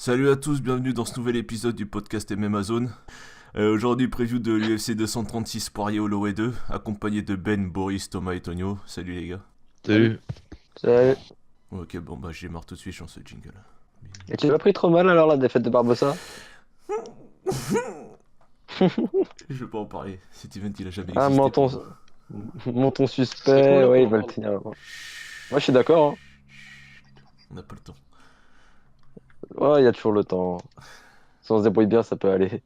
Salut à tous, bienvenue dans ce nouvel épisode du podcast MMA Zone. Aujourd'hui, preview de l'UFC 236 Poirier Holloway 2, accompagné de Ben, Boris, Thomas et Tonio. Salut les gars. Salut. Salut. Ok, bon bah j'ai marre tout de suite, je lance le jingle. Et tu l'as pris trop mal alors la défaite de Barbossa? Je vais pas en parler, cet event il a jamais Ah, existé pour menton, moi. menton C'est suspect, cool ouais, pour ils en veulent parler. tenir. Moi je suis d'accord, hein. On n'a pas le temps. Ouais, il y a toujours le temps. Si on se débrouille bien, ça peut aller.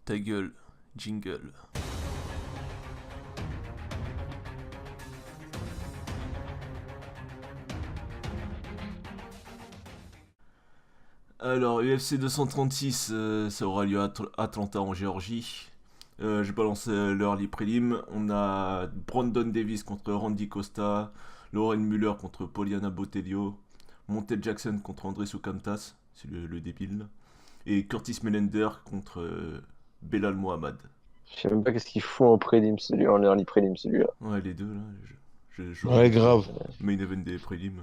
Ta gueule, jingle. Alors, UFC 236, ça aura lieu à Atlanta en Géorgie. Je balance l'early prélim. On a Brandon Davis contre Randy Costa, Lauren Muller contre Poliana Botelho, Montel Jackson contre André Soukamtas, c'est le débile, là. Et Curtis Melender contre Belal Mohamed. Je sais même pas qu'est-ce qu'il fout en prélim, celui en early prélim, celui-là. Ouais, les deux là, j'aurais Ouais, dit grave. main event des prélims.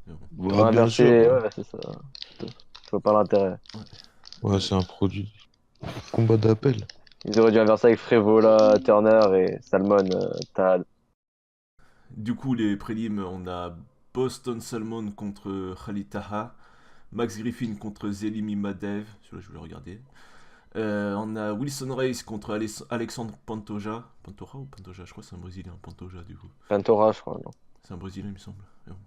Mais bon. Pour Ouais, bien sûr. inverser, ouais, c'est ça. Je vois pas l'intérêt. Ouais, c'est un produit. Combat d'appel. Ils auraient dû inverser avec Frévola, Turner et Salmon, Tad. Du coup, les prélims, on a Boston Salmon contre Khalid Taha, Max Griffin contre Zelim Imadev, celui-là je voulais regarder. On a Wilson Reis contre Alexandre Pantoja. Pantoja ou Pantoja? Je crois que c'est un Brésilien, Pantoja du coup. Pantora, je crois, non. C'est un Brésilien, il me semble. Mais bon.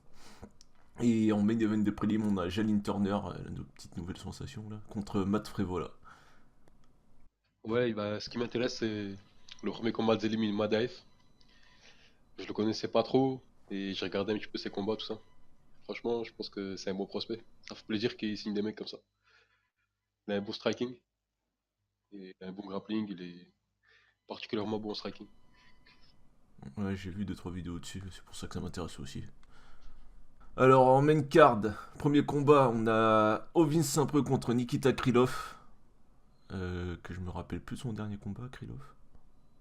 Et en main event de prélim, on a Jalin Turner, nos petites nouvelles sensations là, contre Matt Frevola. Ouais, bah, ce qui m'intéresse, c'est le premier combat de Zelim Madaev. Je le connaissais pas trop et j'ai regardé un petit peu ses combats, tout ça. Franchement, je pense que c'est un bon prospect. Ça fait plaisir qu'il signe des mecs comme ça. Il a un bon striking et un bon grappling. Il est particulièrement bon en striking. Ouais, j'ai vu 2-3 vidéos dessus, c'est pour ça que ça m'intéresse aussi. Alors en main card, premier combat, on a Ovin Saint-Preux contre Nikita Krylov. Que je me rappelle plus de son dernier combat, Krylov.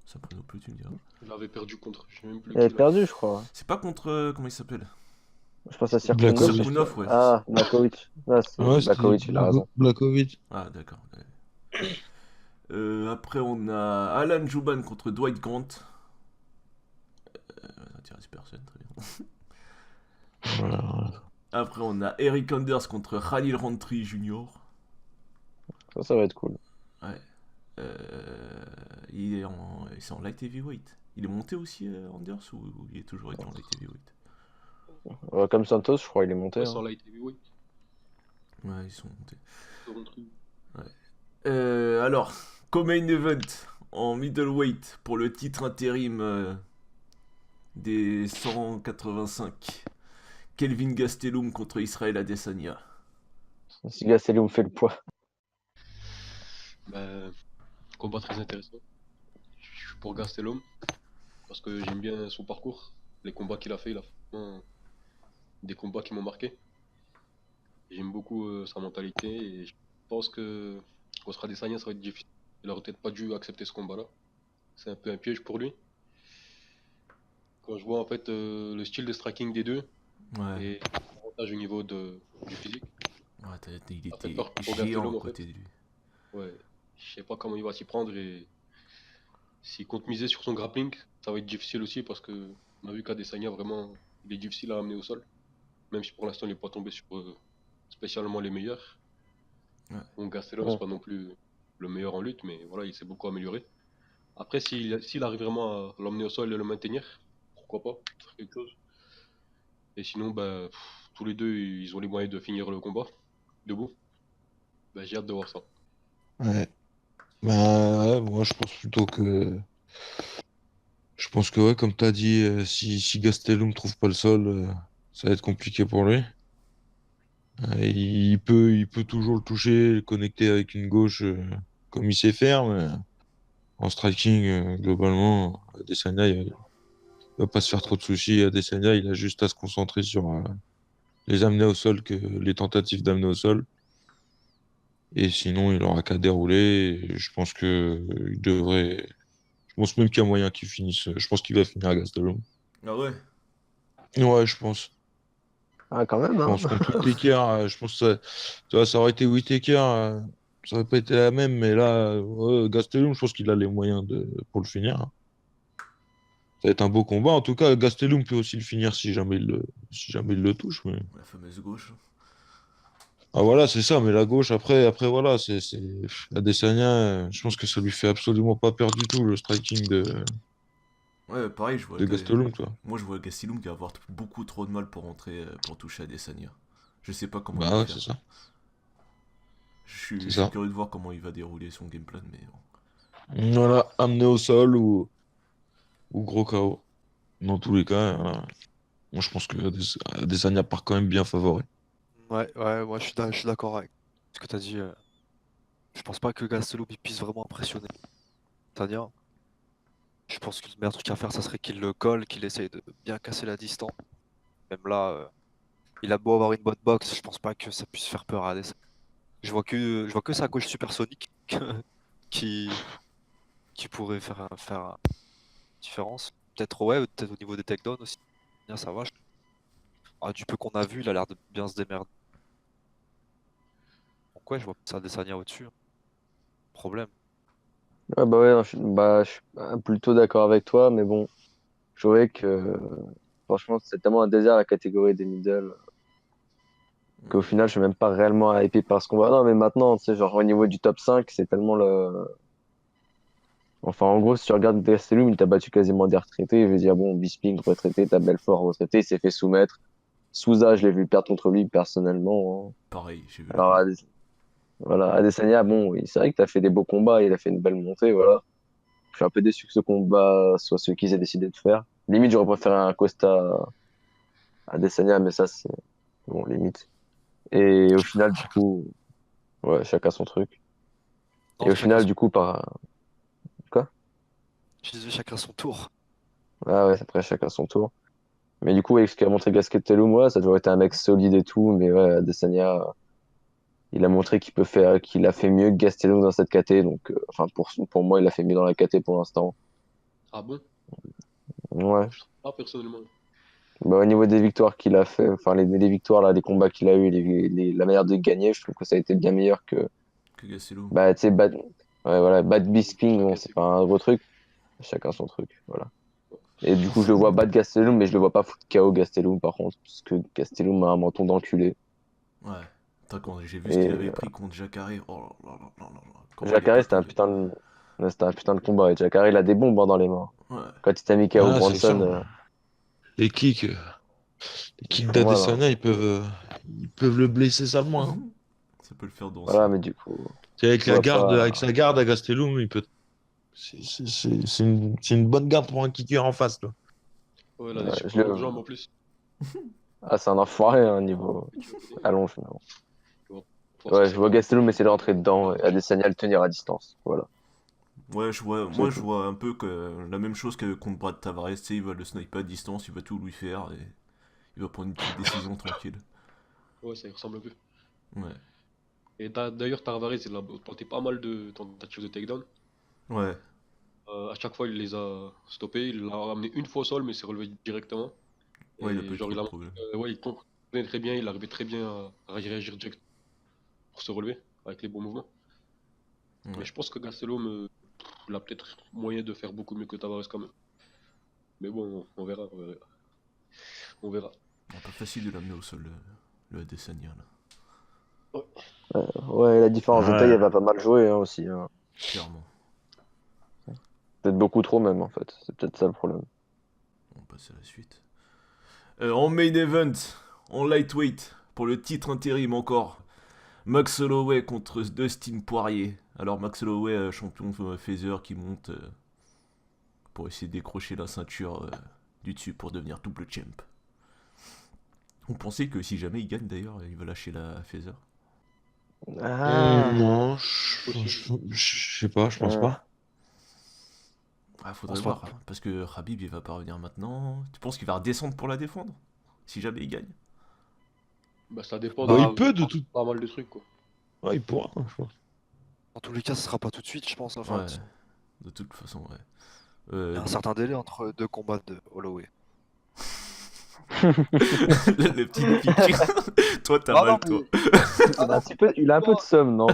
Saint-Preux non plus, tu me diras. Il avait perdu contre, je sais même plus Il avait qui là. perdu, je crois. C'est pas contre. Comment il s'appelle? Je pense à C'était Sirkunov. Blakovic. Sirkunov, ouais, c'est ça. Ah, Blakovic. Ah, Ouais, c'est c'était Blakovic, il a raison. Blakovic. Ah, d'accord. Ouais. Après, on a Alan Jouban contre Dwight Grant. Ça intéresse personne, très bien. Voilà. Après, on a Eric Anders contre Khalil Rountree Jr. Ça va être cool. Ouais. C'est en light heavyweight. Il est monté aussi, Anders, ou il est toujours été en light heavyweight? Comme Santos, je crois, il est monté, ouais, hein. sans light heavyweight. Ouais, ils sont montés. Toronto. Ouais. Alors, co-main event en middleweight pour le titre intérim des 185. Kelvin Gastelum contre Israël Adesanya. Si Gastelum fait le poids. Bah, combat très intéressant. Je suis pour Gastelum parce que j'aime bien son parcours. Les combats qu'il a fait, il a fait vraiment des combats qui m'ont marqué. J'aime beaucoup sa mentalité et je pense que contre Adesanya ça va être difficile. Il aurait peut-être pas dû accepter ce combat-là. C'est un peu un piège pour lui. Quand je vois en fait le style de striking des deux Ouais, et l'avantage au niveau du physique, ouais il ça fait était peur pour géant Gastelum à en fait. côté de lui. Ouais, je sais pas comment il va s'y prendre et s'il compte miser sur son grappling, ça va être difficile aussi parce que on a vu qu'Adesanya vraiment il est difficile à amener au sol, même si pour l'instant il n'est pas tombé sur spécialement les meilleurs. Ouais. Bon, Gastelum c'est Ouais. pas non plus le meilleur en lutte, mais voilà, il s'est beaucoup amélioré. Après, s'il arrive vraiment à l'emmener au sol et le maintenir, pourquoi pas, faire quelque chose. Et sinon, bah, tous les deux, ils ont les moyens de finir le combat debout. Bah, j'ai hâte de voir ça. Ouais. Bah, ouais, moi, je pense plutôt que. Je pense que, ouais, comme t'as dit, si Gastelum trouve pas le sol, ça va être compliqué pour lui. Il peut toujours le toucher, le connecter avec une gauche comme il sait faire, mais en striking, globalement, Adesanya, il va pas se faire trop de soucis. Adesanya, il a juste à se concentrer sur les amener au sol que les tentatives d'amener au sol. Et sinon, il aura qu'à dérouler. Et je pense que il devrait. Je pense même qu'il y a moyen qu'il finisse. Je pense qu'il va finir à Gastelum. Ah ouais. Ouais, je pense. Ah, quand même, Je hein. pense contre Whittaker, je pense que tu vois, ça aurait été Whittaker, ça aurait pas été la même, mais là, Gastelum, je pense qu'il a les moyens pour le finir, hein. Ça va être un beau combat. En tout cas, Gastelum peut aussi le finir si jamais il le touche. La fameuse gauche. Ah voilà, c'est ça, mais la gauche, après voilà, Adesanya, je pense que ça lui fait absolument pas peur du tout le striking Ouais, pareil, de Gastelum, quoi. moi je vois Gastelum qui va avoir beaucoup trop de mal pour rentrer, pour toucher Adesanya. Je sais pas comment il va Bah ouais, faire. c'est ça. Je C'est suis ça. curieux de voir comment il va dérouler son game plan, mais bon. Voilà, amené au sol ou gros KO. Dans tous les cas, moi je pense que Adesanya part quand même bien favori. Ouais, ouais, moi je suis d'accord avec ce que t'as dit. Je pense pas que Gastelum il puisse vraiment impressionner Tania. Je pense que le meilleur truc à faire, ça serait qu'il le colle, qu'il essaye de bien casser la distance. Même là, il a beau avoir une bonne boxe, je pense pas que ça puisse faire peur à Adesanya. Je vois que sa gauche supersonique qui, qui pourrait faire une différence. Peut-être ouais, peut-être au niveau des takedowns aussi. Bien, ça va. Du peu qu'on a vu, il a l'air de bien se démerder. Donc ouais, je vois ça Adesanya au-dessus, hein. Problème. Ouais, bah ouais, non, je suis plutôt d'accord avec toi, mais bon, je trouvais que franchement, c'est tellement un désert la catégorie des middle qu'au final, je suis même pas réellement hypé par ce combat. Non, mais maintenant, tu sais, genre au niveau du top 5 c'est tellement le. Enfin, en gros, si tu regardes Gastelum, il t'a battu quasiment des retraités. Je veux dire, bon, Bisping retraité, t'as Belfort retraité, il s'est fait soumettre. Souza, je l'ai vu perdre contre lui personnellement, hein. Pareil, j'ai vu la Alors, même. voilà, Adesanya, bon, c'est vrai que t'as fait des beaux combats, il a fait une belle montée, voilà. Je suis un peu déçu que ce combat soit ce qu'ils aient décidé de faire. Limite, j'aurais préféré un Costa à Adesanya, mais ça, c'est bon, limite. Et au final, du coup, ouais, chacun son truc. Et Non, au chacun final, son... du coup, par quoi? Je disais chacun son tour. Ah ouais, après, chacun son tour. Mais du coup, avec ce qu'a montré Gastelum, ouais, ça a toujours été un mec solide et tout, mais ouais, Adesanya, il a montré qu'il peut faire, qu'il a fait mieux que Gastelum dans cette KT, donc, enfin, pour moi, il a fait mieux dans la KT pour l'instant. Ah bon? Ouais. Je trouve pas personnellement. Bah, au niveau des victoires qu'il a fait, enfin, les victoires, là, des combats qu'il a eu, la manière de gagner, je trouve que ça a été bien meilleur que, Que Gastelum. bah, tu sais, ouais, voilà, Bad Bisping, La bon, c'est KT. pas un gros truc. Chacun son truc, voilà. Et du coup, je le vois battre Gastelum, mais je le vois pas foutre KO Gastelum, par contre, parce que Gastelum a un menton d'enculé. Ouais. Putain, quand j'ai vu ce qu'il Et avait pris contre Jacare, oh là là là là là là. Comment il est Jacare, pas tombé. c'était un putain de combat. Et Jacare, il a des bombes, hein, dans les mains. Ouais. Quand il t'a mis KO Ah, c'est ça. Bronson, Les kicks, euh, les il kicks fait mal, hein. d'Adesanya, ils peuvent le blesser salement, hein. Ça peut le faire danser. Voilà, mais du coup, C'est je vois avec pas. sa garde à Gastelum, il peut. C'est une bonne garde pour un kicker en face, là. Ouais, il a des Ouais, super longues jambes en plus. Ah, c'est un enfoiré, hein, niveau Tu vois, allonge. Mais bon. tu vas pouvoir Ouais, je sortir vois Gastelum essayer de un rentrer dedans et large. Adesanya le tenir à distance. Voilà, Ouais, c'est moi je tout. vois un peu que la même chose que contre Brad Tavares, tu sais, il va le sniper à distance, il va tout lui faire et il va prendre une petite décision tranquille. Ouais, ça y ressemble un peu. Ouais. Et d'ailleurs, Tavares, il a tenté pas mal de tentatives de takedown. Ouais. À chaque fois, il les a stoppés. Il l'a ramené une fois au sol, mais il s'est relevé directement. Ouais, il a pas Et eu genre, trop il de a problèmes. ouais, il comprenait très bien, il arrivait très bien à réagir direct pour se relever avec les bons mouvements. Mais Ouais. je pense que Gastelum, il a peut-être moyen de faire beaucoup mieux que Tavares quand même. Mais bon, on verra, on verra. On verra. Ouais, pas facile de l'amener au sol, le Adesanya, là. Ouais, la différence de taille, Ouais. elle va pas mal jouer, hein, aussi, hein. Clairement. Peut-être beaucoup trop même, en fait. C'est peut-être ça le problème. On passe à la suite. En main event, en lightweight, pour le titre intérim encore. Max Holloway contre Dustin Poirier. Alors Max Holloway, champion phaser qui monte pour essayer de décrocher la ceinture du dessus pour devenir double champ. On pensait que si jamais il gagne d'ailleurs, il va lâcher la phaser. Ah, Non, Possible. je sais pas, je pense hum. pas. Ah, Je faudrait pense pas voir, non plus. parce que Khabib il va pas revenir maintenant. Tu penses qu'il va redescendre pour la défendre si jamais il gagne? Bah, ça dépend Bah, de il peut de tout. pas mal de trucs, quoi. Ouais, il pourra, je pense. Dans tous les cas, ce sera pas tout de suite, je pense. Enfin, Ouais, de toute façon, ouais. il y a un Donc, certain délai entre deux combats de Holloway. Le petit pique. Toi, t'as Non, mal, non, toi. Il a un peu de somme, non?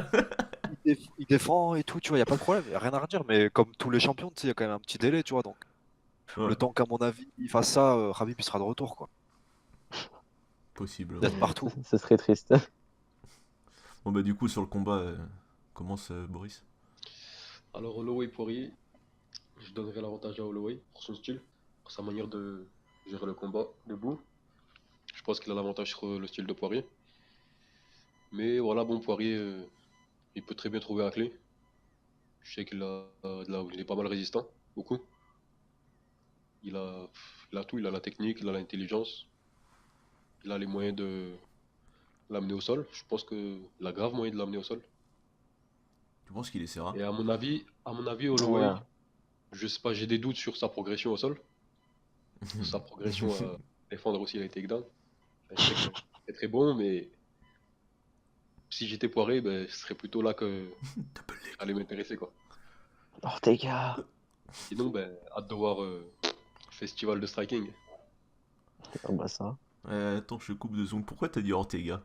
il défend et tout, tu vois, il n'y a pas de problème, il n'y a rien à redire. Mais comme tous les champions, tu sais, il y a quand même un petit délai, tu vois. Donc, Ouais, le temps qu'à mon avis, il fasse ça, Khabib il sera de retour, quoi. possible. D'être partout. Ce serait triste. Bon, bah, du coup, sur le combat, commence Boris. Alors, Holloway Poirier, je donnerai l'avantage à Holloway pour son style, pour sa manière de gérer le combat debout. Je pense qu'il a l'avantage sur le style de Poirier. Mais voilà, bon, Poirier, il peut très bien trouver la clé. Je sais il est pas mal résistant, beaucoup. Il a, il a tout, il a la technique, il a l'intelligence, il a les moyens de l'amener au sol. Je pense qu'il a grave moyen de l'amener au sol. Tu penses qu'il essaiera? Et à mon avis, Holloway, Ouais. je sais pas, j'ai des doutes sur sa progression au sol, sur sa progression à défendre aussi les takedowns. Je sais que c'est très bon, mais si j'étais Poirier, ben, ce serait plutôt là que ça allait m'intéresser, quoi. Ortega. Sinon, ben, hâte de voir Festival de Striking. Ah bah ça. Attends, je te coupe 2 secondes. Pourquoi t'as dit Ortega?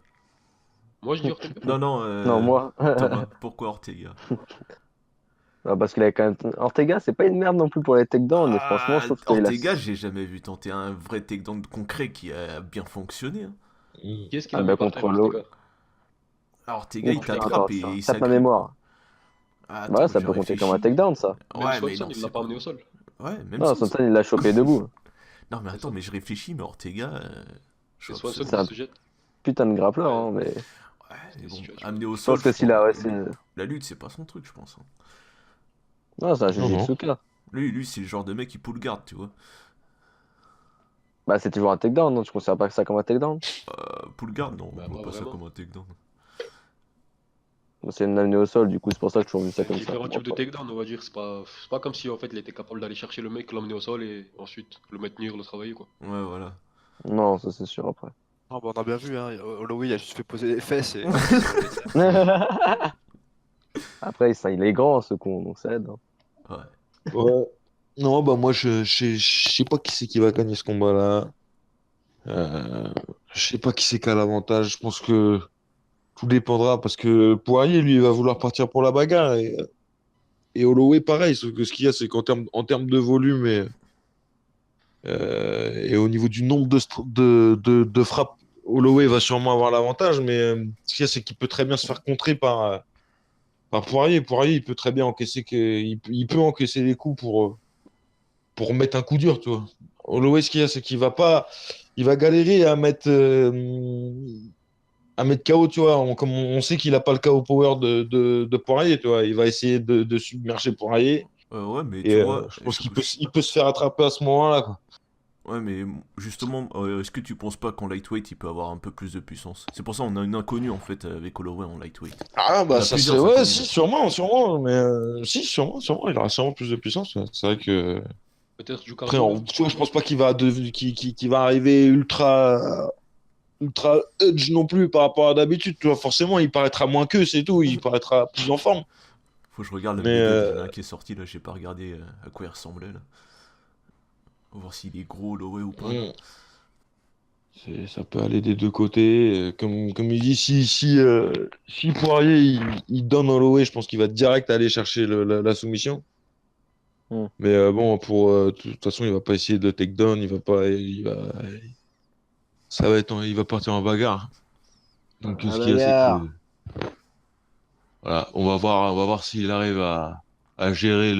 Moi, je dis Ortega. Non, non, Non, moi. Thomas, pourquoi Ortega? Ah, parce qu'il avait quand même. Ortega, c'est pas une merde non plus pour les takedowns, mais franchement, je Ah, trouve qu'il a. Ortega, j'ai jamais vu tenter un vrai takedown concret qui a bien fonctionné, hein. Qui est-ce qu'il Ah a mis bah par contre terre, l'eau. Ortega? Ah, Ortega, il Putain, t'attrape et attends, il tape ma s'agrippe, quoi. mémoire. Ah, Bah, attends, ça je peut compter comme un réfléchis. takedown, ça. Même Ouais, mais Swanson, non, il c'est l'a pas pas... amené au sol. Ouais, même Non, Swanson. Swanson, il l'a chopé debout. Non, mais C'est attends, ça. mais je réfléchis, mais Ortega, je C'est vois Swanson C'est absolument... qui un se jette. putain de grappleur, Ouais, hein, mais Ouais, c'est mais des bon, situations. amener au je sol, pense que je s'il pense... a. Ouais, La lutte, c'est pas son truc, je pense, hein. non, c'est un Non, non. Jujitsuka. Lui, c'est le genre de mec qui pull guard, tu vois. Bah, c'est toujours un takedown, non? Tu considères pas ça comme un takedown? Pull guard, non, Bah, on voit pas pas ça vraiment. comme un takedown. C'est une amenée au sol, du coup, c'est pour ça que je toujours vu ça C'est comme ça. différents Moi, types de pas. takedown, on va dire. C'est pas comme si en fait il était capable d'aller chercher le mec, l'emmener au sol et ensuite le maintenir, le travailler, quoi. Ouais, voilà. Non, ça c'est sûr après. Ah, bah, on a bien vu, hein. Holloway il a juste fait poser les fesses et il s'est relevé. Après, ça, il est grand, ce con, donc ça aide, hein. Ouais. Ouais. Non, bah moi, je sais pas qui c'est qui va gagner ce combat-là. Je sais pas qui c'est qui a l'avantage. Je pense que tout dépendra parce que Poirier, lui, il va vouloir partir pour la bagarre. Et Holloway, pareil. Sauf que ce qu'il y a, c'est en termes de volume et au niveau du nombre de frappes, Holloway va sûrement avoir l'avantage. Mais ce qu'il y a, c'est qu'il peut très bien se faire contrer par Poirier. Poirier, il peut très bien encaisser, il peut encaisser les coups pour mettre un coup dur, tu vois. Holloway, ce qu'il y a, c'est qu'il va pas, il va galérer à mettre KO, tu vois. Comme on sait qu'il a pas le KO power de Poirier, tu vois. Il va essayer de submerger Poirier. Ouais, mais Et tu vois, je pense il peut se faire attraper à ce moment-là, quoi. Ouais, mais justement, est-ce que tu penses pas qu'en lightweight, il peut avoir un peu plus de puissance? C'est pour ça qu'on a une inconnue, en fait, avec Holloway en lightweight. Ah, On bah, a ça plusieurs serait, ouais, inconnus, si, là. sûrement, mais si, sûrement, il aura sûrement plus de puissance. Ouais. C'est vrai que, Peut-être du après, cardio même. tu vois, je pense pas qu'il va arriver ultra edge non plus par rapport à d'habitude. Tu vois, forcément, il paraîtra moins que, c'est tout. Il paraîtra plus en forme. Faut que je regarde la Mais vidéo de l'un qui est sorti, là, j'ai pas regardé à quoi il ressemblait, là. On va voir s'il est gros, Holloway ou pas, là. mm, ça peut aller des deux côtés. Comme il dit, si Poirier il donne Holloway, je pense qu'il va direct aller chercher la soumission. Hmm. Mais bon, de toute façon, il va pas essayer de takedown. Il va pas, ça va être, il va partir en bagarre. Donc, Ah, ce qu'il y a, c'est que bagarre. voilà, on va voir s'il arrive à gérer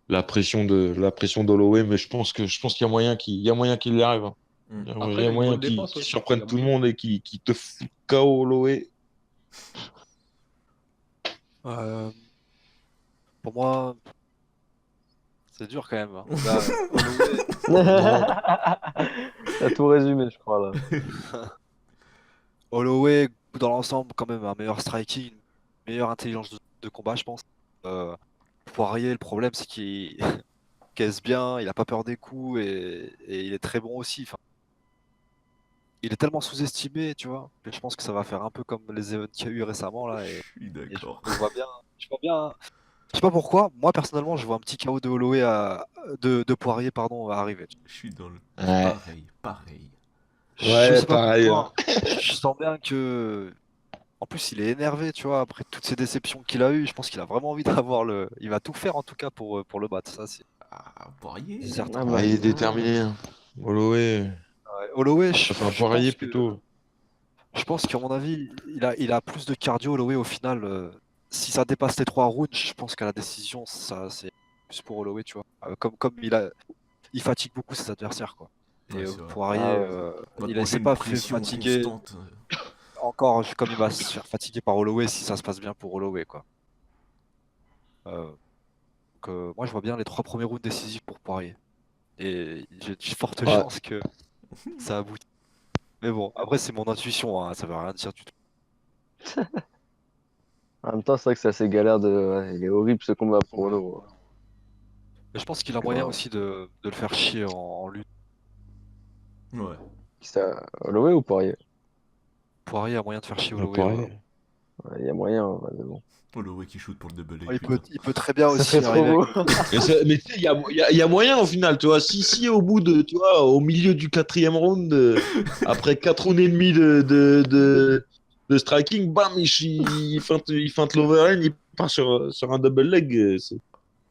la pression d'Holloway, mais je pense qu'il y a il y a moyen qu'il y arrive, hein. Mm. Il Après, y il a a une moyen bonne défense qu'il aussi. Il surprenne a tout le moyen. monde et qui te fout KO Holloway. Euh, pour moi, c'est dur quand même, hein. Là, Holloway, Non. T'as tout résumé, je crois, là. Holloway, dans l'ensemble, quand même, un meilleur striking, une meilleure intelligence de combat, je pense. Euh, Poirier, le problème, c'est qu'il caisse bien, il a pas peur des coups et il est très bon aussi. Enfin, il est tellement sous-estimé, tu vois, que je pense que ça va faire un peu comme les événements qu'il y a eu récemment là. Je suis Et d'accord. je vois bien Je sais pas pourquoi, moi personnellement, je vois un petit KO de Holloway de Poirier, pardon, à arriver. Je suis dans le. Ouais. Pareil. Je Ouais, sais pas pareil, pourquoi. Je sens bien que. En plus, il est énervé, tu vois, après toutes ces déceptions qu'il a eues. Je pense qu'il a vraiment envie d'avoir le. Il va tout faire en tout cas pour le battre, ça Ah, c'est Poirier. certain. Ah bah, Ouais, il est déterminé. Hein. Holloway, Ouais, Holloway, enfin je Poirier pense que. plutôt. Je pense qu'à mon avis, il a plus de cardio, Holloway, au final. Si ça dépasse les 3 rounds, je pense qu'à la décision, ça c'est plus pour Holloway, tu vois. Comme il fatigue beaucoup ses adversaires, quoi. Ouais, Et c'est vrai. Poirier, ah ouais. Va te il ne manger s'est une pas fait pression fatiguer constante. encore comme il va se faire fatiguer par Holloway si ça se passe bien pour Holloway, quoi. Euh, moi, je vois bien les 3 premiers rounds décisifs pour Poirier. Et j'ai de fortes Ouais. chances que ça aboutit. Mais bon, après, c'est mon intuition, hein, ça veut rien dire du tout. En même temps, c'est vrai que c'est assez galère de. Ouais, il est horrible ce combat pour Holloway. Mais je pense qu'il a moyen Voilà. aussi de le faire chier en lutte. Ouais. Qui ça, Holloway ou Poirier? Poirier a moyen de faire chier Ouais, Holloway. Poirier. Ouais, il y a moyen, ouais, mais bon. Holloway qui shoot pour le double leg, Ouais, putain. il peut très bien Ça serait aussi trop arriver beau. avec le... Mais tu sais, il y a moyen au final, tu vois. Si au bout de, tu vois, au milieu du 4e round, après 4 rounds et demi de striking, bam, il feinte l'overhand, il part sur un double leg.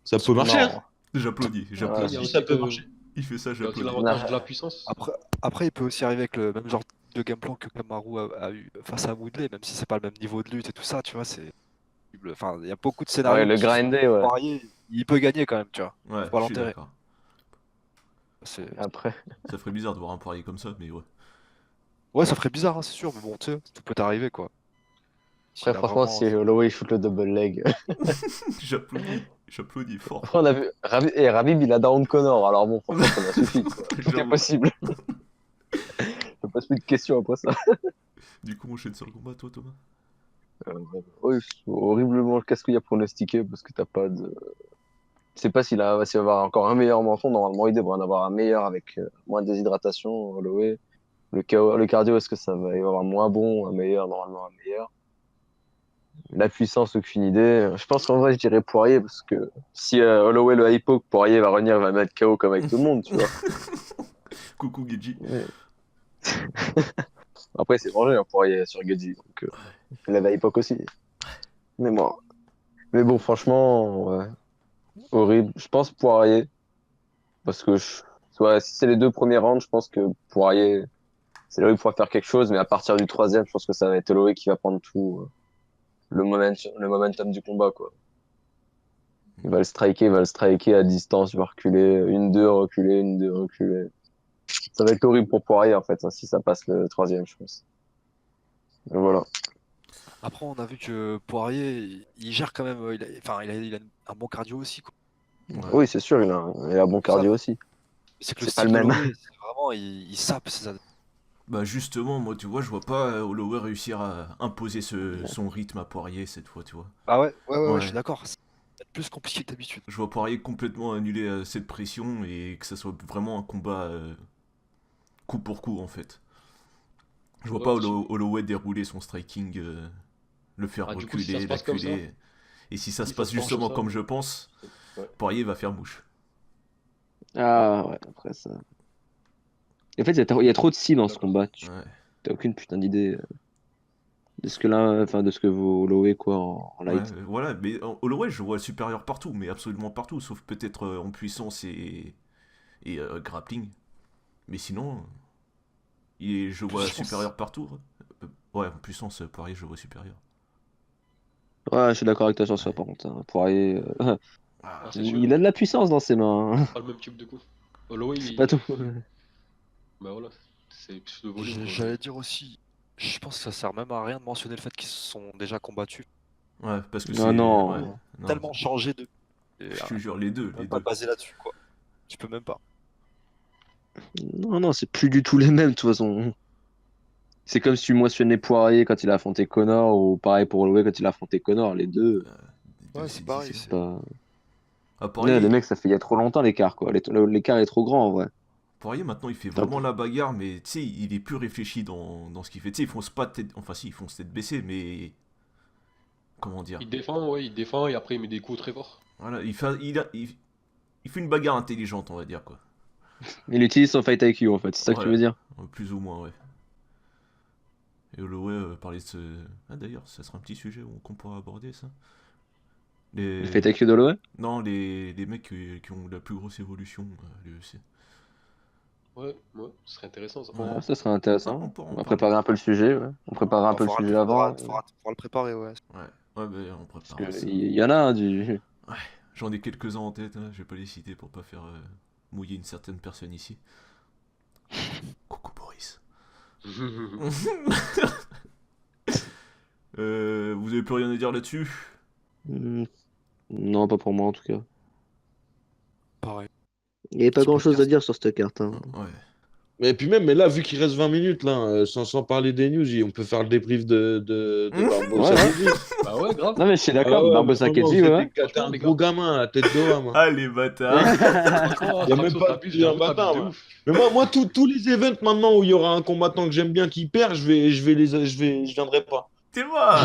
Ça peut marcher, hein. Non. J'applaudis, Ouais. Après, il y j'applaudis. a Si ça aussi peut marcher. Il fait ça, il y a aussi j'applaudis. l'avantage de la puissance. Après, après, il peut aussi arriver avec le même genre de game plan que Kamaru a eu face à Woodley, même si c'est pas le même niveau de lutte et tout ça, tu vois, c'est... Enfin, il y a beaucoup de Ah ouais, scénarios le qui font grinder, que ouais. Poirier, il peut gagner quand même, tu vois. Ouais, Faut pas je suis l'enterrer. d'accord. C'est... Après, Ça ferait bizarre de voir un Poirier comme ça, mais ouais. Ouais, ça ferait bizarre, hein, c'est sûr, mais bon, tu sais, tout peut arriver, quoi. après S'il a franchement, vraiment... si Holloway il shoot le double leg. J'applaudis fort. Après, on a vu. Rabib, il a down Connor. Alors bon, franchement, ça m'a suffi, quoi. Tout est J'avoue. possible. Je me pose plus de questions après ça. Du coup, on enchaîne sur le combat, toi, Thomas. Oui, c'est horriblement casse-couille à pronostiquer parce que t'as pas de. Je sais pas s'il va avoir encore un meilleur menton. Normalement, il devrait en avoir un meilleur avec moins de déshydratation, Holloway. Le cardio, est-ce que il va avoir moins bon, un meilleur, normalement un meilleur. La puissance, aucune idée. Je pense qu'en vrai, je dirais Poirier parce que si Holloway le hypo, Poirier va revenir, il va le mettre KO comme avec tout le monde, tu vois. Coucou, Gidji. Mais- Après, c'est vengé, hein, Poirier sur Gedji, donc il avait hypo aussi. Mais bon, franchement, ouais, horrible. Je pense Poirier parce que ouais, si c'est les 2 premiers rounds, je pense que Poirier, c'est là où il pourra faire quelque chose, mais à partir du 3e, je pense que ça va être Holloway qui va prendre tout le momentum du combat, quoi. Il va le striker à distance, il va reculer, 1-2, reculer, 1-2, reculer. Ça va être horrible pour Poirier, en fait, hein, si ça passe le 3e, je pense. Et voilà. Après, on a vu que Poirier, il gère quand même, enfin, il a un bon cardio aussi, quoi. Ouais. Oui, c'est sûr, il a un bon Ça, cardio aussi. c'est que le C'est pas style le même. d'Holloway, c'est vraiment, il sape ses adversaires. Bah justement, moi tu vois, je vois pas Holloway réussir à imposer son rythme à Poirier cette fois, tu vois. Ah ouais, je Ouais. suis d'accord. C'est peut-être plus compliqué que d'habitude. Je vois Poirier complètement annuler cette pression et que ça soit vraiment un combat coup pour coup en fait. Je vois Ouais, pas parce que- Holloway dérouler son striking, le faire Ah, du coup, si ça se passe comme ça, l'acculer. Et si ça se il faut passe se pencher sur justement ça. comme je pense, Ouais. Poirier va faire mouche. Ah ouais, après ça. En fait, il y a trop de style dans ce D'accord. combat. Ouais. T'as aucune putain d'idée de ce que là, enfin de ce que vaut Holloway quoi en Ouais, light. voilà, mais Holloway, je vois supérieur partout, mais absolument partout, sauf peut-être en puissance et grappling. Mais sinon, je vois Puissance. supérieur partout. Ouais, en puissance, Poirier, je vois supérieur. Ouais, je suis d'accord avec toi sur ça Ouais. par contre, hein. Poirier, Ah, Ah, c'est sûr. il a de la puissance dans ses mains, hein. Pas le même type de coup. Holloway, C'est pas tout. bah voilà, c'est plus de volume. Quoi. J'allais dire aussi, je pense que ça sert même à rien de mentionner le fait qu'ils se sont déjà combattus. ouais, parce que Non, c'est. non. Ouais, non, Tellement changé de. je te jure, les deux, Même les pas deux. basé là-dessus, quoi. Tu peux même pas. Non, non, c'est plus du tout les mêmes de toute façon. C'est comme si tu mentionnais Poirier quand il a affronté Connor ou pareil pour Holloway quand il a affronté Connor. Les deux, Les deux, Ouais, c'est c'est pareil. différent. pas. Ah, Ouais, les Poirier, mecs, ça fait il y a trop longtemps l'écart quoi. L'écart est trop grand en vrai. Poirier, maintenant, il fait T'as- vraiment la bagarre, mais tu sais, il est plus réfléchi dans ce qu'il fait. Tu sais, ils font pas tête. Enfin, si, ils font tête baissée, mais. comment dire? Il défend et après il met des coups très forts. Voilà, il fait une bagarre intelligente, on va dire quoi. Il utilise son fight IQ en fait, c'est ça que tu Voilà, veux dire? plus ou moins, ouais. Et Holloway parlait de ce. Ah d'ailleurs, ça sera un petit sujet qu'on pourra aborder ça. Le Les. fight IQ d'Holloway? Non, les mecs qui ont la plus grosse évolution à l'UFC. Ouais, ce serait intéressant ça. Ouais. Ouais, ça serait On intéressant. pourra On en va parler. préparer un peu le sujet, ouais. On préparera un peu le sujet avant. Faudra le préparer, ouais. Ouais, bah, on Parce prépare ça. qu'il y en a un du. J'en ai quelques-uns en tête, hein, je vais pas les citer pour pas faire mouiller une certaine personne ici. Coucou Boris. Vous avez plus rien à dire là-dessus? Hmm, Non, pas pour moi en tout cas. Pareil. Il n'y avait pas Petit grand chose à podcast. dire sur cette carte. Hein. Ouais. Mais puis même, mais là, vu qu'il reste 20 minutes, là, sans parler des news, on peut faire le débrief de Barbosa. Ouais, Gagey. Bah ouais, grave. Non, mais je suis Ah d'accord, ouais, Barbosa mais vraiment, Kedji, ouais. t'es un les gros gars. gamin, la tête de homme. Ah les bâtards. Franchement, Y a même Straxo, pas t'abuses, de j'avoue, bâtard, t'abuses de moi. ouf. Mais moi tous les events maintenant où il y aura un combattant que j'aime bien qui perd, je viendrai pas. T'es moi.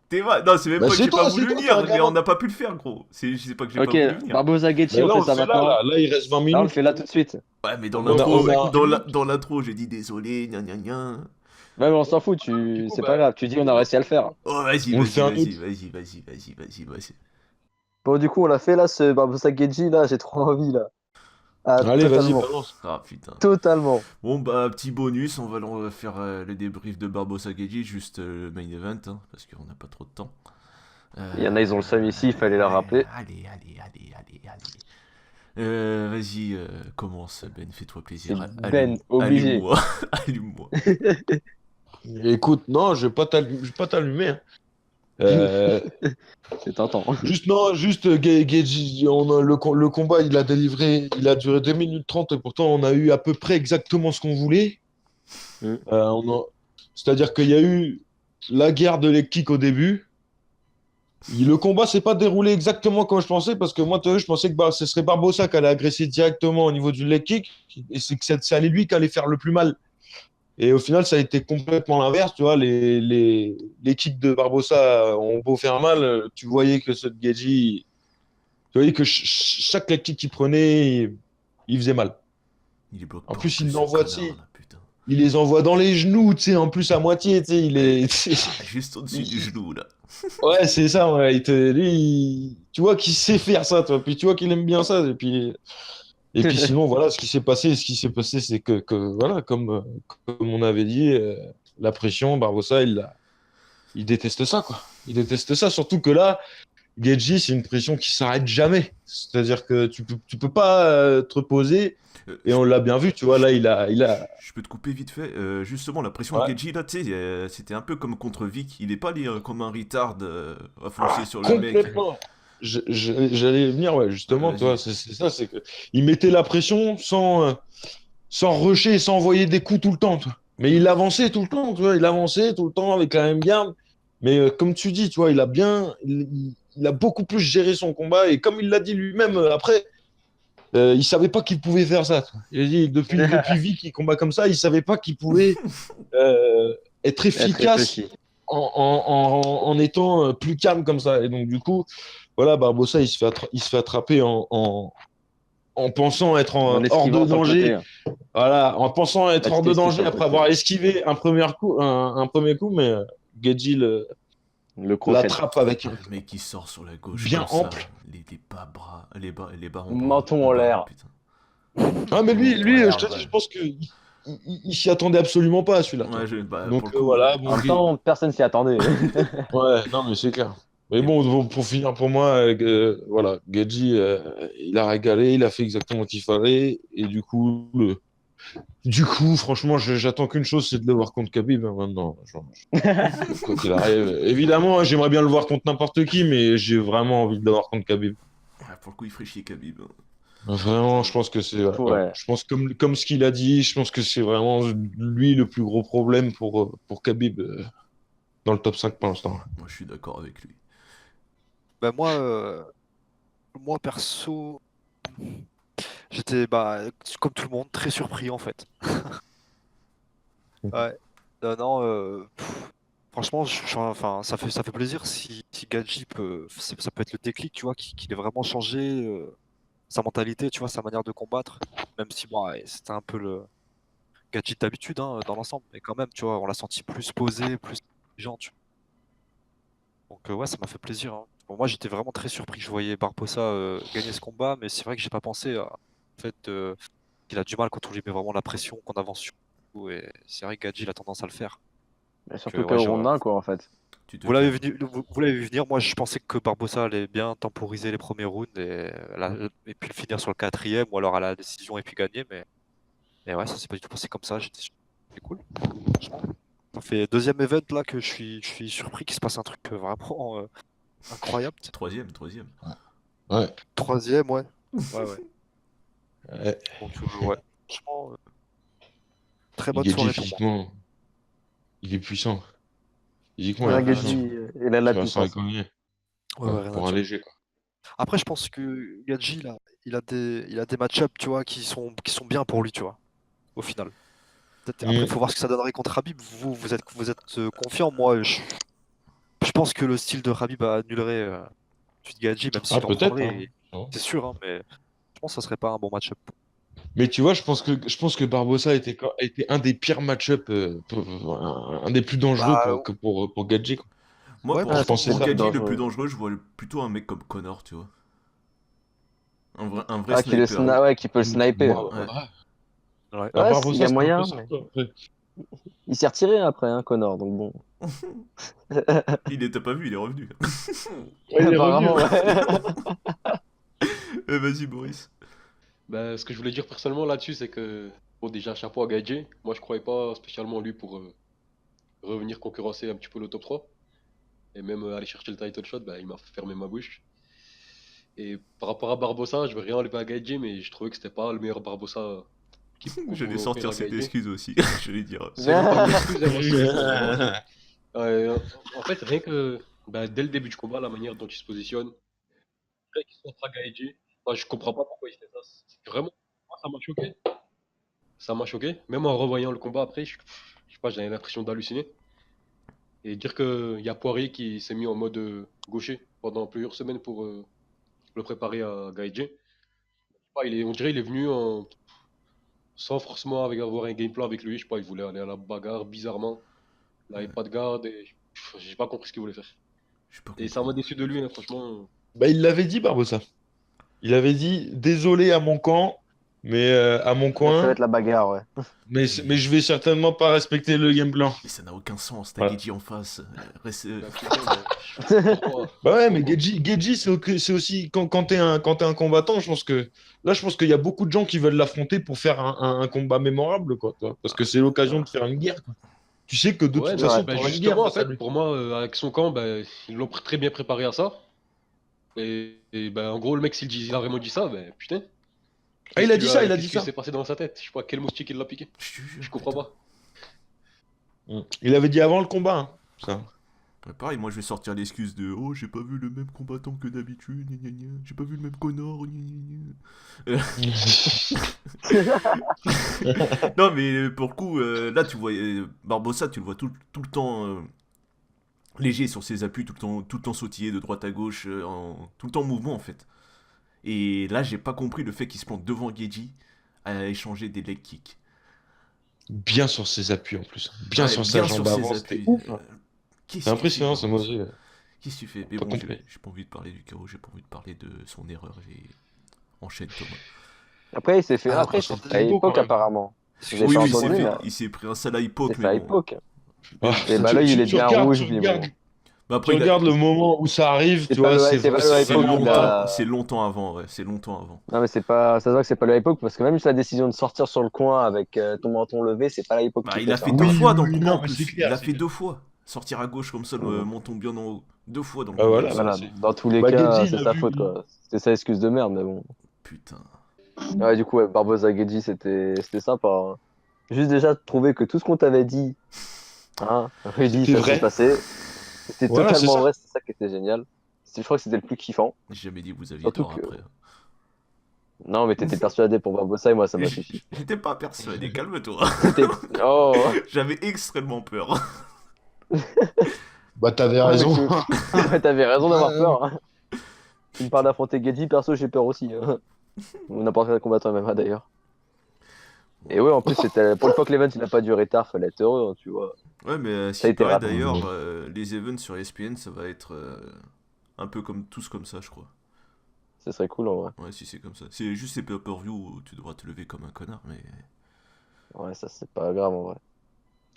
T'es moi. Non, c'est même Bah, pas que c'est j'ai toi, pas c'est voulu toi, t'es venir, un mais gamin. on n'a pas pu le faire, gros. C'est pas que j'ai pas Ok, voulu venir. Barbosa Kedji, Mais on là, fait on ça le fait maintenant. là, il reste 20 Là, on le minutes. fait là tout de suite. Ouais, mais dans On a- l'intro, on a- dans l'intro, j'ai dit désolé, gna gna gna. Ouais, mais on s'en fout, Du coup, c'est bah, pas grave. Tu dis, on a réussi à le faire. Oh, vas-y, On le vas-y, fait un vas-y, autre. vas-y. Bon, du coup, on l'a fait là, ce Barbosa Kedji, là, j'ai trop envie là. Ah, Allez, vas-y, totalement. balance. Ah putain. Totalement. Bon, bah, petit bonus, on va faire le débrief de Barbosa Gagey, juste le main event, hein, parce qu'on n'a pas trop de temps. Il y en a, ils ont le seum ici, il fallait la rappeler. Allez. Vas-y, commence, Ben, fais-toi plaisir. C'est Ben, obligé. Allume-moi. Allume-moi. Écoute, non, je vais pas t'allumer. Hein. C'est tentant. Juste Gedji, le combat, il a duré 2 minutes 30 et pourtant on a eu à peu près exactement ce qu'on voulait. Mm. C'est-à-dire qu'il y a eu la guerre de leg kick au début. Le combat s'est pas déroulé exactement comme je pensais parce que moi, je pensais que ce serait Barbosa qui allait agresser directement au niveau du leg kick et c'est allait lui qui allait faire le plus mal. Et au final, ça a été complètement l'inverse. Tu vois, les kicks de Barbosa ont beau faire mal, tu voyais que ce Gedji, tu voyais que chaque leg kick qu'il prenait, il faisait mal. Il est bloqué. En plus, ce il l'envoie, tu connard, sais, là, putain. il les envoie dans les genoux, tu sais, en plus à moitié, tu sais, il est. Ah, juste au-dessus du genou, là. Ouais, c'est ça, ouais. Tu vois qu'il sait faire ça, toi. Puis tu vois qu'il aime bien ça. Et puis sinon, voilà, ce qui s'est passé, c'est que voilà, comme on avait dit, la pression, Barbosa, il déteste ça, quoi. Il déteste ça, surtout que là, Gedji, c'est une pression qui s'arrête jamais. C'est-à-dire que tu peux pas te reposer. Et on l'a bien vu, tu vois, là, il a... Je peux te couper vite fait. Justement, la pression Ouais. de Gedji, là, tu sais, c'était un peu comme contre Vic. Il est pas allé comme un retard à foncer sur le mec. Complètement. J'allais venir, ouais, justement, Ouais, tu vois, vas-y. c'est ça, c'est que il mettait la pression sans rusher, sans envoyer des coups tout le temps, tu vois. Mais il avançait tout le temps, tu vois, il avançait tout le temps avec la même garde. Mais comme tu dis, tu vois, il a beaucoup plus géré son combat et comme il l'a dit lui-même après, il savait pas qu'il pouvait faire ça. Tu vois. Il a dit depuis Vic qu'il combat comme ça, il savait pas qu'il pouvait être efficace réfléchi. en étant plus calme comme ça. Et donc, du coup, voilà, Barbosa, il se fait attraper en pensant être En hors de esquivant sur le danger. côté. Voilà, en pensant être hors de Esquive danger sur le après côté. avoir esquivé un premier coup, mais Gedji Le crochet. l'attrape avec Le mec qui sort sur la gauche. Bien comme ça, ample. les bas-bras. Les bas en Menton bras, en les bas, l'air. putain. Ah, mais lui, Ouais, je te ouais. dis, je pense qu'il il s'y attendait absolument pas à celui-là. Ouais, bah, Donc, pour le coup, voilà, ouais. bon, En même temps, personne s'y attendait. ouais, non, mais c'est clair. Mais bon, pour finir, pour moi, voilà, Gedji, il a régalé, il a fait exactement ce qu'il fallait. Et du coup, franchement, j'attends qu'une chose, c'est de le voir contre Khabib hein, maintenant. Quoi qu'il arrive. Évidemment, j'aimerais bien le voir contre n'importe qui, mais j'ai vraiment envie de le voir contre Khabib. Ouais, pour le coup, il ferait chier Khabib. Vraiment, je pense que c'est. Ouais. Je pense comme ce qu'il a dit, je pense que c'est vraiment lui le plus gros problème pour Khabib dans le top 5 pour l'instant. Moi, je suis d'accord avec lui. Bah moi perso, j'étais comme tout le monde très surpris en fait. Ouais. Non, Franchement, enfin, ça fait plaisir si Gadji ça peut être le déclic, tu vois, qu'il ait vraiment changé sa mentalité, tu vois, sa manière de combattre. Même si, bon, ouais, c'était un peu le Gadji d'habitude hein, dans l'ensemble, mais quand même, tu vois, on l'a senti plus posé, plus intelligent, tu vois. Donc, ouais, ça m'a fait plaisir, hein. Bon, moi, j'étais vraiment très surpris que je voyais Barbossa gagner ce combat, mais c'est vrai que j'ai pas pensé au fait qu'il a du mal quand on lui met vraiment la pression, qu'on avance sur tout, et c'est vrai que Gadji, il a tendance à le faire. Et Donc, surtout ouais, qu'au round 1, quoi, en fait. Tu te vous l'avez calmes. vous l'avez vu venir. Moi, je pensais que Barbossa allait bien temporiser les premiers rounds et puis le finir sur le quatrième ou alors à la décision et puis gagner. Mais ouais, ça s'est pas du tout passé comme ça. C'était cool. Franchement. Ça fait deuxième event là que je suis surpris qu'il se passe un truc vraiment incroyable. Troisième. Ouais. Troisième, ouais. Ouais, ouais. Ouais. Donc, ouais. Franchement, très bonne Gadji, soirée pour moi. physiquement, il est puissant. Physiquement, il Ouais, est Un rien à puissant. dire. Gadji, il a de la Tu vas sans puissance. éconner. Ouais, ouais, rien à Pour un dire. léger, quoi. Après, je pense que Gadji, là, il a des match-ups, tu vois, qui sont bien pour lui, tu vois, au final. Après, il Mm. faut voir ce que ça donnerait contre Habib. Vous êtes confiant. Moi, je pense que le style de Habib annulerait Sweet Gadji, même Ah, s'il en peut-être, hein. prendrait, c'est sûr, hein, mais je pense que ça serait pas un bon match-up. Mais tu vois, je pense que Barbossa était un des pires match-up, un des plus dangereux Bah, pour Gadji, quoi. Moi, ouais, Ah, Je c'est pensais pour le ça. plus Gadji, le plus dangereux. dangereux, je vois plutôt un mec comme Connor, tu vois. Un vrai Ah, sniper. ouais, qui peut le sniper. Moi, Ouais. ouais. ouais. Bah, Ouais, il y Barbossa, a c'était un peu moyen, ça, mais quoi, après. il s'est retiré après, hein, Connor, donc bon. Il n'était pas vu, il est revenu. Ouais, il est revenu. Apparemment, ouais. Vas-y, Boris. Bah, ce que je voulais dire personnellement là-dessus, c'est que, bon, déjà, chapeau à Gaethje. Moi, je croyais pas spécialement en lui pour revenir concurrencer un petit peu le top 3. Et même aller chercher le title shot, bah, il m'a fermé ma bouche. Et par rapport à Barbossa, je veux rien enlever à Gaethje, mais je trouvais que c'était pas le meilleur Barbossa qu'on J'allais pouvait offrir sortir à cette Gaethje. excuse aussi. J'allais dire. C'est même pas une excuse, hein, moi je trouve que. En fait, rien que bah, dès le début du combat, la manière dont il se positionne, après qu'il soit à Gaethje, moi, je comprends pas pourquoi il fait ça. Vraiment, moi, ça m'a choqué. Ça m'a choqué. Même en revoyant le combat après, je sais pas, j'avais l'impression d'halluciner. Et dire qu'il y a Poirier qui s'est mis en mode gaucher pendant plusieurs semaines pour le préparer à Gaethje. Je sais pas, on dirait qu'il est venu sans forcément avoir un game plan avec lui. Je sais pas, il voulait aller à la bagarre bizarrement. Il n'avait pas de garde et j'ai pas compris ce qu'il voulait faire. J'ai pas Et ça m'a compris. déçu de lui, hein, franchement. Bah, il l'avait dit, Barbossa. Il avait dit, désolé à mon camp, mais à mon Ça va coin, être la bagarre, ouais. mais je vais certainement pas respecter le game plan. Mais ça n'a aucun sens, t'as Voilà. Gadji en face. Bah, putain, mais pourquoi? Bah ouais, mais Pourquoi? Gedji, c'est aussi quand t'es un combattant, je pense qu'il y a beaucoup de gens qui veulent l'affronter pour faire un combat mémorable, quoi, toi, parce que c'est l'occasion de faire une guerre, quoi. Tu sais que de Ouais, toute mais façon, Ouais. tu bah, auras une guerre justement, en face à fait, lui. pour moi, avec son camp, bah, ils l'ont très bien préparé à ça. Bah, en gros, le mec, il a vraiment dit ça, bah, putain. Ah, il a dit ça, il a Qu'est-ce dit qui ça. s'est passé dans sa tête? Je sais pas, quel moustique il l'a piqué? Je te jure, Je comprends putain. pas. Il avait dit avant le combat, hein, ça. Ouais, pareil, moi je vais sortir l'excuse de oh, j'ai pas vu le même combattant que d'habitude, gna gna gna. J'ai pas vu le même Connor, gna gna gna. Non, mais pour le coup, là tu vois, Barbossa, tu le vois tout le temps léger sur ses appuis, tout le temps sautiller de droite à gauche, tout le temps en mouvement en fait. Et là, j'ai pas compris le fait qu'il se plante devant Geji à échanger des leg kicks. Bien sur ses appuis en plus. Bien Ouais, sur sa bien sur jambe ses avant, c'était appuis. ouf, hein. Qu'est-ce C'est qu'il fait, impressionnant, ça, moi Barbossa? aussi. Qu'est-ce qu'il fait? Mais Pas bon, compris. j'ai pas envie de parler du chaos, j'ai pas envie de parler de son erreur. Enchaîne, Thomas. Après, Ah, après, il s'est C'est fait à beau, quand époque, même. apparemment. J'ai Oui, pas oui, entendu, mais il s'est pris un sale à il s'est époque, fait mais à bon. époque. Mais Ah, bon. Et bah là, tu, il tu- est tu bien regardes, rouge, tu lui, mais regardes, bon. Mais tu après, regardes le moment où ça arrive, C'est tu pas vois, c'est pas le c'est hype qu'il longtemps. a. c'est longtemps avant, ouais, c'est longtemps avant. Non, mais c'est pas. Ça se voit que c'est pas le hype parce que même sa décision de sortir sur le coin avec ton menton levé, c'est pas la Bah, qui il fait a ça, fait hein. deux Oui, fois oui, dans le oui, combat en non, mais c'est plus. Il clair, a c'est fait clair. deux fois. Sortir à gauche comme ça, le Mhm. menton bien en haut. Deux fois dans le Bah combat. voilà, Voilà, c'est... dans tous les Bah, cas, Gedji, c'est il a sa vu... faute, quoi. C'était sa excuse de merde, mais bon. Putain. Ouais, du coup, ouais, Barbosa Gedji, c'était sympa, hein. Juste déjà de trouver que tout ce qu'on t'avait dit, hein, Rudy, C'était ça s'est vrai. passé. C'était Voilà, c'est totalement ça. vrai, c'est ça qui était génial. Je crois que c'était le plus kiffant. J'ai jamais dit que vous aviez Surtout tort que. après. Non, mais t'étais persuadé pour Barbosa et moi, ça m'a suffi. J'étais pas persuadé, calme-toi. T'étais. Oh! J'avais extrêmement peur. Bah, t'avais Ah, mais raison. t'avais raison d'avoir peur. Hein. Tu me parles d'affronter Geji, perso, j'ai peur aussi. Hein. Ou n'importe quel combattant MMA d'ailleurs. Et ouais, en plus, c'était pour une fois que l'event il a pas duré tard, fallait être heureux, hein, tu vois. Ouais, mais Ça a si été paraît rapide. d'ailleurs, les events sur ESPN, ça va être un peu comme tous comme ça, je crois. Ce serait cool en vrai. Ouais, si c'est comme ça. C'est juste ces pay-per-view où tu devras te lever comme un connard, mais. Ouais, ça c'est pas grave en vrai.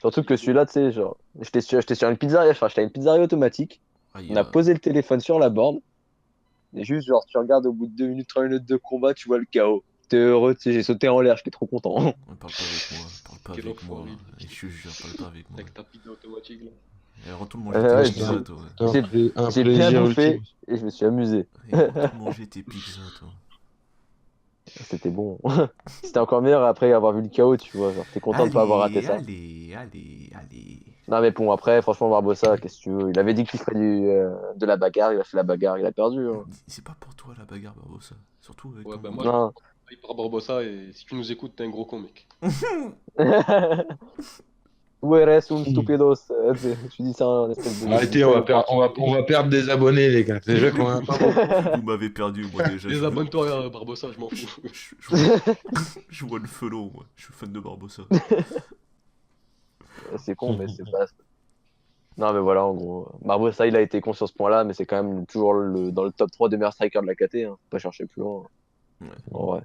Surtout que celui-là, tu sais, genre, j'étais sur une pizzeria, enfin, j'étais à une pizzeria automatique. Ah, On a posé le téléphone sur la borne. Et juste, genre, tu regardes au bout de 2 minutes, 3 minutes de combat, tu vois le chaos. T'es heureux, tu sais, j'ai sauté en l'air, j'étais trop content. Parle pas avec moi, parle pas Quel avec moi. enfoiré. Et je te jure, parle pas avec moi. Avec ta pizza automatique là. Et retourne manger Ouais, tes j'ai pizzas, toi. Un j'ai bien plaisir bouffé ultime. et je me suis amusé. Et retourne manger tes pizzas, toi. C'était bon. C'était encore meilleur après avoir vu le chaos, tu vois. Genre, t'es content de pas avoir raté ça. Allez. Non, mais bon, après, franchement, Barbossa, qu'est-ce que tu veux? Il avait dit qu'il ferait de la bagarre, il a fait la bagarre, il a perdu. Hein. C'est pas pour toi la bagarre, Barbossa. Surtout avec Ouais, ton bah goût. moi, Non. je par Barbossa et si tu nous écoutes, t'es un gros con, mec. Tú eres un stupidos. Tu dis ça en espèce de. Arrêtez, on va perdre des abonnés, les gars. Déjà qu'on a pas beaucoup. Vous m'avez perdu, moi déjà. Désabonne-toi, Barbossa, je m'en fous. Je vois le fellow, moi. Je suis fan de Barbossa. C'est con, mais c'est pas. Non, mais voilà, en gros. Barbossa, il a été con sur ce point-là, mais c'est quand même toujours dans le top 3 des meilleurs strikers de la KT. Hein. Faut pas chercher plus loin. Ouais. En vrai.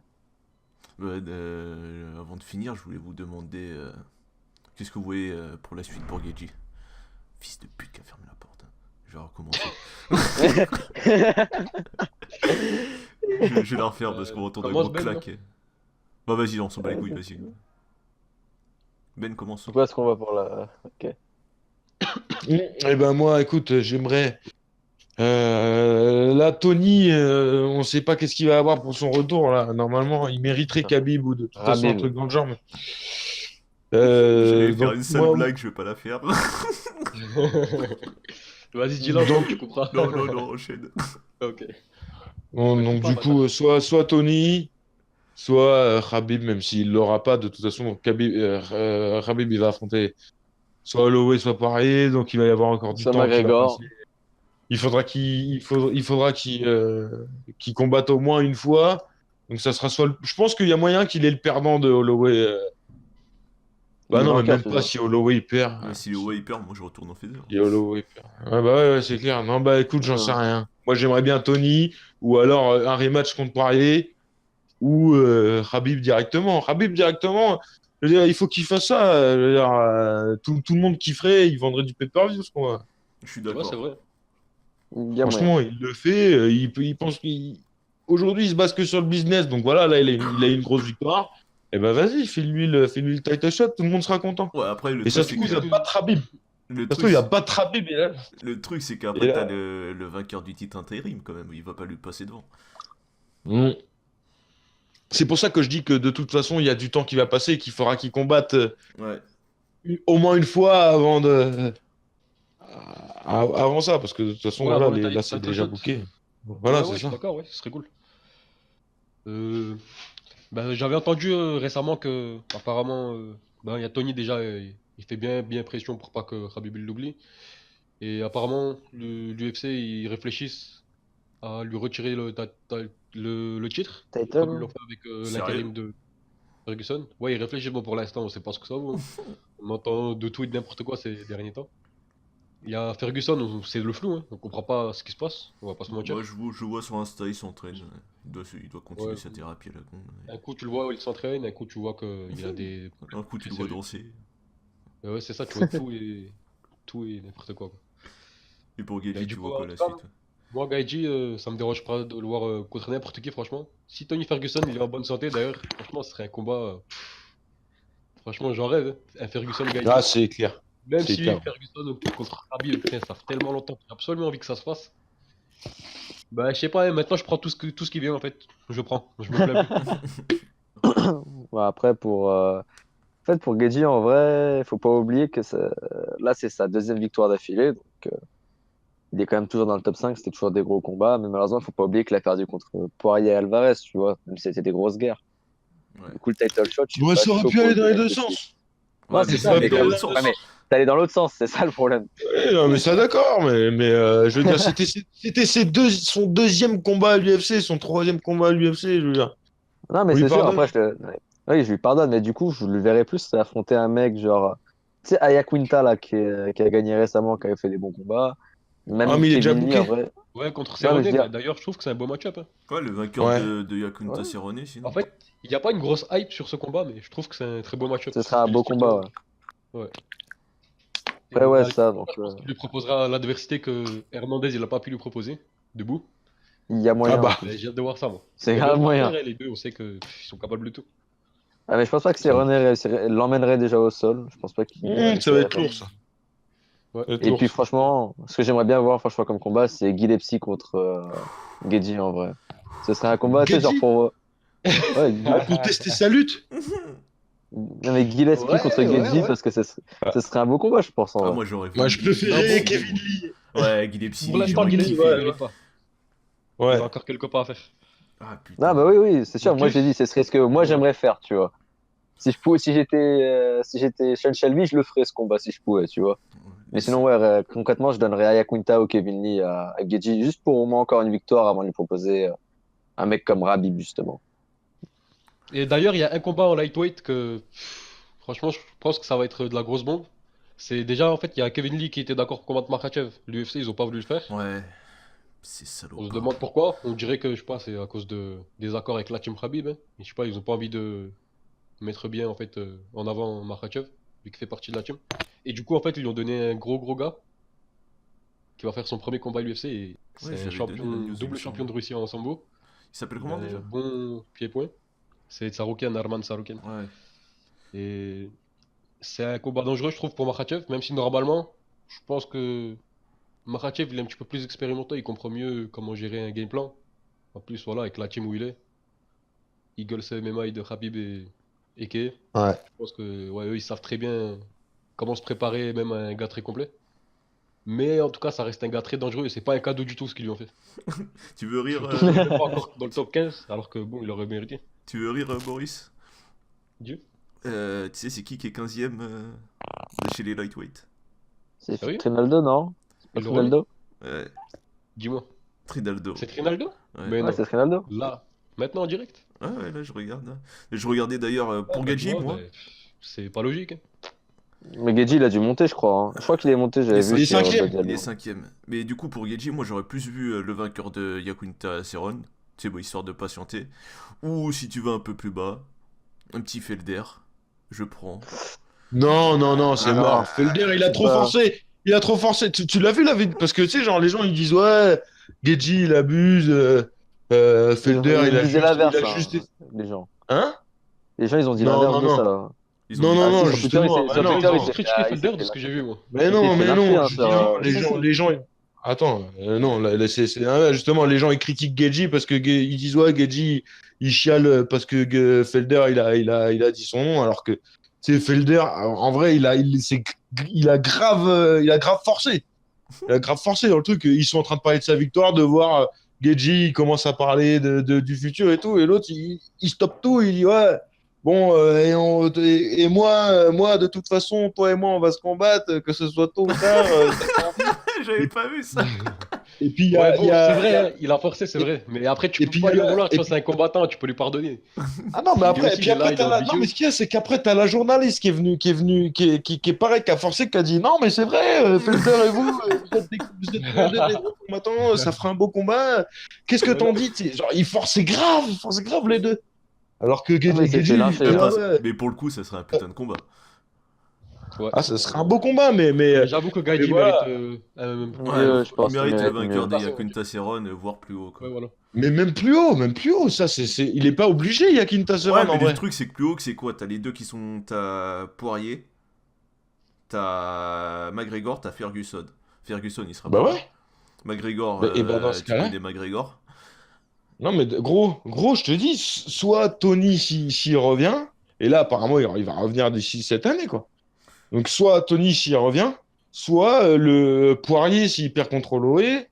Avant de finir, je voulais vous demander qu'est-ce que vous voyez pour la suite pour Geji. Fils de pute qui a fermé la porte. Hein. Je vais recommencer. Je vais la refaire parce qu'on va entendre un commence, gros Ben, claque. Bah vas-y, on s'en bat les couilles, vas-y. Ben commence. C'est quoi ce qu'on va pour la. Ok. Eh ben moi, écoute, j'aimerais. Là, Tony, on sait pas qu'est-ce qu'il va avoir pour son retour là. Normalement, il mériterait Khabib ou de toute façon un Khabib. truc dans le genre. Mais... J'allais faire donc, une seule moi- blague, je vais pas la faire. Vas-y, dis-la, Donc- tu couperas. non, enchaîne. Ok. Bon, Ouais, donc coupe du pas, coup, soit Tony, soit Khabib, même s'il l'aura pas, de toute façon, Khabib il va affronter soit Holloway, soit pareil, donc il va y avoir encore du Soit temps qui va McGregor. passer. Il faudra qu'il combatte au moins une fois. Donc ça sera soit. Je pense qu'il y a moyen qu'il ait le perdant de Holloway. Bah Le non, mais vainqueur, même tu veux pas dire. si Holloway perd. Mais si le Way perd, moi je retourne en Feather. Si Holloway perd. Ouais, bah ouais, c'est clair. Non, bah écoute, j'en sais Ouais. rien. Moi, j'aimerais bien Tony, ou alors un rematch contre Poirier, ou Khabib directement. Khabib directement, je veux dire, il faut qu'il fasse ça. Je veux dire, tout le monde kifferait, il vendrait du pay-per-view, ce qu'on voit. Je suis Ouais, d'accord. c'est vrai. Il y a moyen. Franchement, il le fait. Il pense qu'il. Aujourd'hui, il se base que sur le business. Donc voilà, là, il a une grosse victoire. Et ben vas-y, fais-lui le title shot, tout le monde sera content. Ouais, après le Et ça truc se c'est trouve, il n'y a que pas de Khabib. le Ça se trouve, truc, il n'y a pas de Khabib. Et là... le truc c'est Et qu'après là- t'as le vainqueur du titre intérim quand même, il va pas lui passer devant. Mm. C'est pour ça que je dis que de toute façon, il y a du temps qui va passer et qu'il faudra qu'il combatte Ouais. au moins une fois avant de. Avant ça, parce que de toute façon, Ouais, voilà, avant le là, title c'est déjà shot. booké. Voilà, Ouais, c'est je suis ça. d'accord, ouais, ce serait cool. Bah, j'avais entendu récemment que, apparemment, bah, il y a Tony déjà, il fait bien pression pour pas que Khabib l'oublie. Et apparemment, l'UFC, ils réfléchissent à lui retirer le titre, Title. comme ils l'ont fait avec Sérieux? l'intérim de Ferguson. Ouais, ils réfléchissent, bon, pour l'instant, on sait pas ce que ça vaut. On entend de tout et de n'importe quoi ces derniers temps. Il y a Ferguson, c'est le flou, hein. On comprend pas ce qui se passe, on va pas se mentir. Moi je vois sur Insta, il s'entraîne. Il doit continuer Ouais. sa thérapie à la con. Un coup, tu le vois, il s'entraîne, un coup, tu vois qu'il a des. Un coup tu le vois danser. Ouais, c'est ça, tu vois tout et n'importe quoi. Et pour Et Geji, du tu coup, vois en quoi la tout cas, suite? moi, Gaethje, ça me dérange pas de le voir contre n'importe qui, franchement. Si Tony Ferguson, il est en bonne santé, d'ailleurs, franchement, ce serait un combat. Franchement, j'en rêve, hein. Un Ferguson Gaethje. Ah, c'est clair. Même c'est si clair. Ferguson contre Khabib, putain, ça fait tellement longtemps que j'ai absolument envie que ça se fasse. Bah, je sais pas, hein, maintenant, je prends tout ce qui vient, en fait. Je prends, je me plains plus. Ouais, après, en fait, pour Geji, en vrai, faut pas oublier que là, c'est sa deuxième victoire d'affilée. Donc, il est quand même toujours dans le top 5. C'était toujours des gros combats. Mais malheureusement, faut pas oublier qu'il a perdu contre Poirier et Alvarez, tu vois. Même si c'était des grosses guerres. Ouais. Du coup, le title shot, je suis Ouais, pas ça aurait chaud pu pour aller le dans les deux donner tout de sens. suite. Ouais, Ouais, c'est mais ça, mais mais dans quand l'autre même. sens. Ouais, mais allé dans l'autre sens, c'est ça le problème. Ouais, non, mais ça, d'accord, mais je veux dire, c'était son deuxième combat à l'UFC, son troisième combat à l'UFC, je veux dire. Non, mais On lui c'est sûr, pardonne. après, ouais. Oui, je lui pardonne, mais du coup, je le verrais plus affronter un mec genre. Tu sais, Aya Quinta, là, qui a gagné récemment, qui avait fait des bons combats. Ah, Même mais il est déjà Kevin Lee, en booké. vrai. Ouais, contre Non, mais je Cerrone, veux dire. mais d'ailleurs, je trouve que c'est un beau match-up, hein. Ouais, le vainqueur Ouais. de Yakunta Ouais. Cerrone, sinon. En fait, il n'y a pas une grosse hype sur ce combat, mais je trouve que c'est un très beau match-up. Ce sera un beau combat, ouais. Ouais. Ouais, ouais, Et c'est ça. je Donc, pense qu'il lui proposera l'adversité que Hernandez il n'a pas pu lui proposer, debout. il y a Ah moyen. bah, Mais j'ai hâte de voir ça, moi. C'est Les deux grave moyen. frères, les deux, on sait qu'ils sont capables de tout. Ah, mais je pense pas que René l'emmènerait déjà au sol. Je pense pas qu'il ça va essaierait être pas. lourd, ça. Ouais. Ça va être Et lourd, puis, ça. franchement, ce que j'aimerais bien voir, franchement, comme combat, c'est Gillespie contre Gedji, en vrai. Ce serait un combat, tu sais, genre Gedji pour. Ouais, pour tester sa lutte. non, mais Gillespie contre Ouais, Gedji, ouais. parce que ce serait un beau combat, je pense, en Ah, vrai. moi j'aurais Moi, voulu je Gillespie. préférais Non, Kevin Lee. Ouais, Gillespie, Pour l'instant, j'aurais Gillespie, kiffé. il mérite pas. Il Ouais. a encore quelques pas à faire. Ah putain. Non, bah oui, oui, c'est sûr. Ok. Moi, je l'ai dit, ce serait ce que moi Ouais. j'aimerais faire, tu vois. Si j'étais Sean Shelby, je le ferais ce combat si je pouvais, tu vois. Mais sinon, ouais, concrètement, je donnerais Aya Quinta ou Kevin Lee à Gedji, juste pour au moins encore une victoire avant de lui proposer un mec comme Rabib, justement. Et d'ailleurs, il y a un combat en lightweight que, franchement, je pense que ça va être de la grosse bombe. C'est déjà, en fait, il y a Kevin Lee qui était d'accord pour combattre Makhachev. L'UFC, ils ont pas voulu le faire. Ouais, c'est On se salopard. demande pourquoi. On dirait que, je sais pas, c'est à cause des accords avec la team Khabib, hein. Et je sais pas, ils ont pas envie de mettre bien, en fait, en avant Makhachev, vu qu'il fait partie de la team. Et du coup, en fait, ils lui ont donné un gros gars qui va faire son premier combat à l'UFC. Et Ouais, c'est un j'avais donné la champion, news, il me double champion semble. de Russie en sambo. Il s'appelle Il comment a un déjà? bon pied-point. C'est Tsarukyan, Arman Tsarukyan. Ouais. Et c'est un combat dangereux, je trouve, pour Makhachev, même si normalement, je pense que Makhachev, il est un petit peu plus expérimenté, il comprend mieux comment gérer un game plan. En plus, voilà, avec la team où il est, Eagles MMA de Khabib et Kay, Ouais. je pense que ouais, eux, ils savent très bien comment se préparer, même à un gars très complet. Mais en tout cas, ça reste un gars très dangereux et c'est pas un cadeau du tout ce qu'ils lui ont fait. Tu veux rire, Surtout qu'il est même pas encore dans le top 15, alors que bon, il aurait mérité. tu veux rire, Boris? Dieu. Tu sais, c'est qui est 15ème de chez les lightweight? C'est Sérieux? Trinaldo, non? C'est pas Il le remet? Trinaldo? Ouais, Dis-moi. Trinaldo. C'est Trinaldo? Ouais. Mais Ouais, non. c'est Trinaldo. Là, maintenant en direct? Ah ouais, là je regarde. Là. Je regardais d'ailleurs pour Ah, bah, tu Gadji, vois, moi. bah, c'est pas logique, hein. Mais Gedji, il a dû monter, je crois, hein. Je crois qu'il est monté, j'avais Il est vu sur cinquième. Blood Il est Diamond. 5ème. Mais du coup, pour Gadji, moi j'aurais plus vu le vainqueur de Yakunta Cerrone. C'est bon, histoire de patienter. Ou si tu vas un peu plus bas, un petit Felder. Je prends. Non, c'est Ah, mort. non. Felder, il a C'est trop pas- forcé. Il a trop forcé. Tu l'as vu la vidéo? Parce que tu sais, genre, les gens ils disent ouais, Gedji il abuse, Felder Ils disaient il l'inverse, a hein, juste. les gens. Hein? Les gens, ils ont dit Non, l'inverse non, de ça, non. là. Ils ont Non, dit non, Ah si, non, sur Twitter, justement. Les gens, ils ont il juste s'est critiqué il s'est Felder de fait ce que j'ai vu, moi. Mais il s'est non, fait mais lyncher, non, hein, je sur, dis non, si, si. les gens. Attends, non, là, justement, les gens ils critiquent Gedji parce que ils disent ouais, Gedji il chiale parce que Felder il a dit son nom, alors que c'est Felder, en vrai, il a grave forcé. Il a grave forcé dans le truc. Ils sont en train de parler de sa victoire, de voir Gedji il commence à parler du futur et tout, et l'autre il stoppe tout, il dit ouais. Bon, et moi, de toute façon, toi et moi, on va se combattre, que ce soit tôt ou tard. J'avais pas vu ça. Et puis, Ouais, bon, c'est vrai, hein, il a forcé, c'est et- vrai. Mais après, tu et peux puis, pas il y lui a en la- vouloir, tu et vois, puis- c'est un combattant, tu peux lui pardonner. Ah non, mais Lui après, aussi, puis il est là, après, il est en non, vidéo. mais ce qu'il y a, c'est qu'après, t'as la journaliste qui est pareil, qui a forcé, qui a dit non, mais c'est vrai, Felder et vous, vous êtes des bons combattants, ça fera un beau combat. Qu'est-ce que Ouais, t'en non. dis? Genre, ils forçaient grave les deux. Alors que Ah, mais il s'est Gedji, fait il lyncher, dit, Mais, hein. ah ouais, mais pour le coup, ça serait un putain de combat. Ouais. ah, ça serait un beau combat, Mais j'avoue que mais Gaiji voilà. mérite Mieux, je Il pense qu'il mérite le mérite vainqueur mieux. des Passons, Yakunta Cerrone, voire plus haut. Quoi. Ouais, voilà. Mais même plus haut, ça, il est pas obligé, Yakin Ouais, Tasseran, mais en le vrai. truc, c'est que plus haut, que c'est quoi? T'as les deux qui sont. T'as Poirier, t'as McGregor, t'as Ferguson. Ferguson, il sera Bah pas là. ouais. McGregor, Et bah dans ce tu cas-là. connais McGregor. Non, mais gros, je te dis, soit Tony s'il revient, et là, apparemment, il va revenir d'ici cette année, quoi. Donc, soit Tony s'il revient, soit le Poirier s'il perd contre Loé,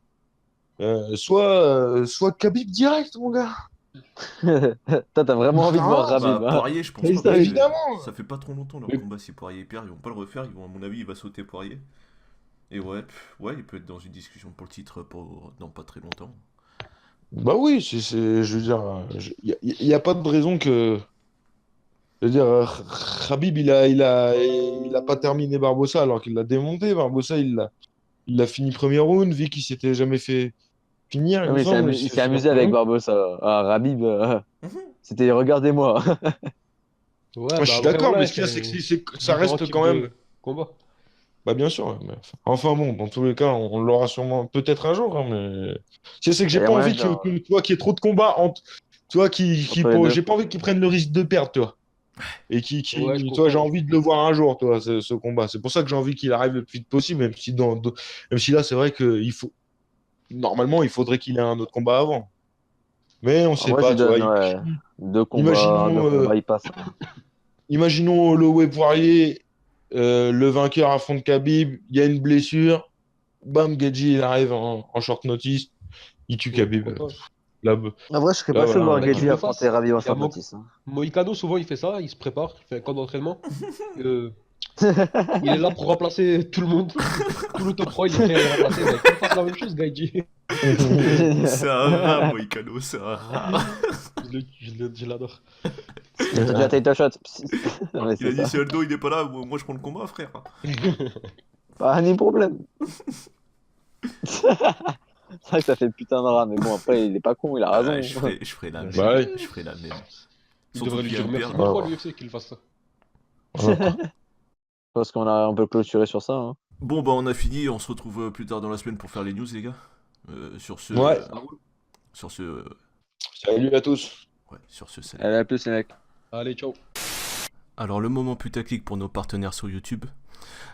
soit Khabib direct, mon gars. Toi, t'as vraiment envie de voir Ah, Rabib, Bah, hein. Poirier, je pense Oui, pas, ça, parce que évidemment. ça fait pas trop longtemps leur Mais- combat. Si Poirier perd, ils vont pas le refaire. Ils vont, à mon avis, il va sauter Poirier. Et ouais, ouais, il peut être dans une discussion pour le titre dans pas très longtemps. Bah oui, je veux dire, il y a pas de raison que. Je veux dire, Khabib, il a pas terminé Barbossa alors qu'il l'a démonté. Barbossa, il l'a fini premier round, vu qu'il s'était jamais fait finir, il Non, me mais semble. Il il s'est s'est fait finir amusé premier avec round. Barbosa. Ah, Rabib, Mhm. c'était regardez-moi. Ouais, Moi, je bah suis après, d'accord, mais voilà, ce qu'il y a, c'est c'est que ça différents reste types quand même. de combats. Bah bien sûr, ouais, mais enfin bon, dans tous les cas, on l'aura sûrement peut-être un jour, hein, mais c'est que Il j'ai y a pas moyen envie d'un- tu vois, qu'il y ait trop de combats entre, tu vois, entre les deux. j'ai pas envie qu'ils prennent le risque de perdre, tu vois, et Ouais, je tu vois, j'ai comprends. envie de le voir un jour, tu vois, ce combat. C'est pour ça que j'ai envie qu'il arrive le plus vite possible, même si là, c'est vrai que normalement, il faudrait qu'il ait un autre combat avant, mais on En sait vrai, je pas, lui tu vois. donne ouais, deux Imaginons, combats, il passe. imaginons Holloway Poirier, le vainqueur affronte Khabib, il y a une blessure. Bam, Gedji, il arrive en short notice, il tue Ouais, Khabib. pourquoi pas. Là, En vrai, je serais pas là, chaud de voilà, voir Faudrait qu'il Gedji le affronter fasse. Rabib en Il y a short notice, hein. Moïcano, souvent, il fait ça, il se prépare, il fait un camp d'entraînement. Euh, il est là pour remplacer tout le monde. Tout le top 3, il est prêt à les remplacer. Bah, qu'il fasse la même chose, Gaïji. C'est un rat, Moïcano, c'est un rat. Je l'adore. T'as déjà title shot. Ouais, Il c'est a dit ça. si Aldo il est pas là, moi je prends le combat, frère. Pas ni problème. C'est vrai que ça fait putain de rat, mais bon, après, il est pas con, il a raison. Je ferai la Bah, même. Bah ouais. Je ferai la même. Il Surtout devrait lui qu'il y a dire un merci père. mille Ah, fois ouais. l'UFC qu'il fasse ça. Voilà, quoi. Je pense on peut clôturer sur ça, hein. Bon, bah on a fini, on se retrouve plus tard dans la semaine pour faire les news, les gars. Sur ce. Ouais. Ça roule. Sur ce. Salut à tous. Ouais, sur ce, salut. Allez, à plus, les mecs. Allez, ciao. Alors, le moment putaclic pour nos partenaires sur YouTube.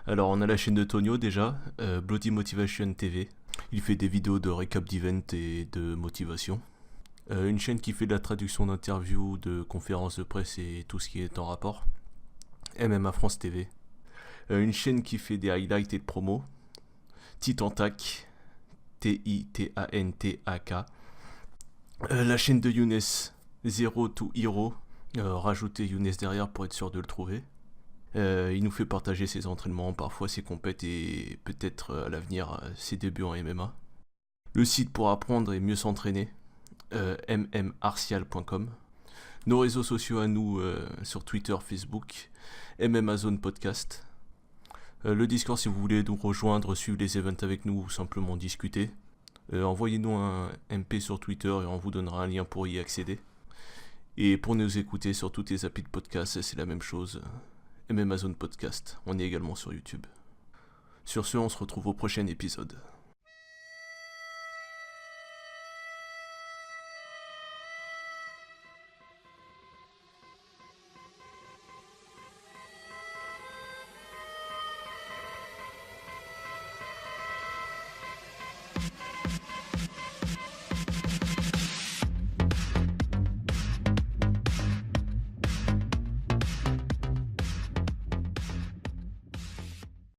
Alors, on a la chaîne de Tonio déjà, Bloody Motivation TV. Il fait des vidéos de récap d'event et de motivation. Une chaîne qui fait de la traduction d'interviews, de conférences de presse et tout ce qui est en rapport. MMA France TV. Une chaîne qui fait des highlights et de promos. Titantac. Titantak. La chaîne de Younes, Zero to Hero. Rajoutez Younes derrière pour être sûr de le trouver. Il nous fait partager ses entraînements, parfois ses compètes et peut-être à l'avenir ses débuts en MMA. Le site pour apprendre et mieux s'entraîner, mmartial.com. Nos réseaux sociaux à nous sur Twitter, Facebook, Amazon Podcast. Le Discord si vous voulez nous rejoindre, suivre les events avec nous ou simplement discuter. Envoyez-nous un MP sur Twitter et on vous donnera un lien pour y accéder. Et pour nous écouter sur toutes les applis de podcast, c'est la même chose. Amazon Podcast, on est également sur YouTube. Sur ce, on se retrouve au prochain épisode.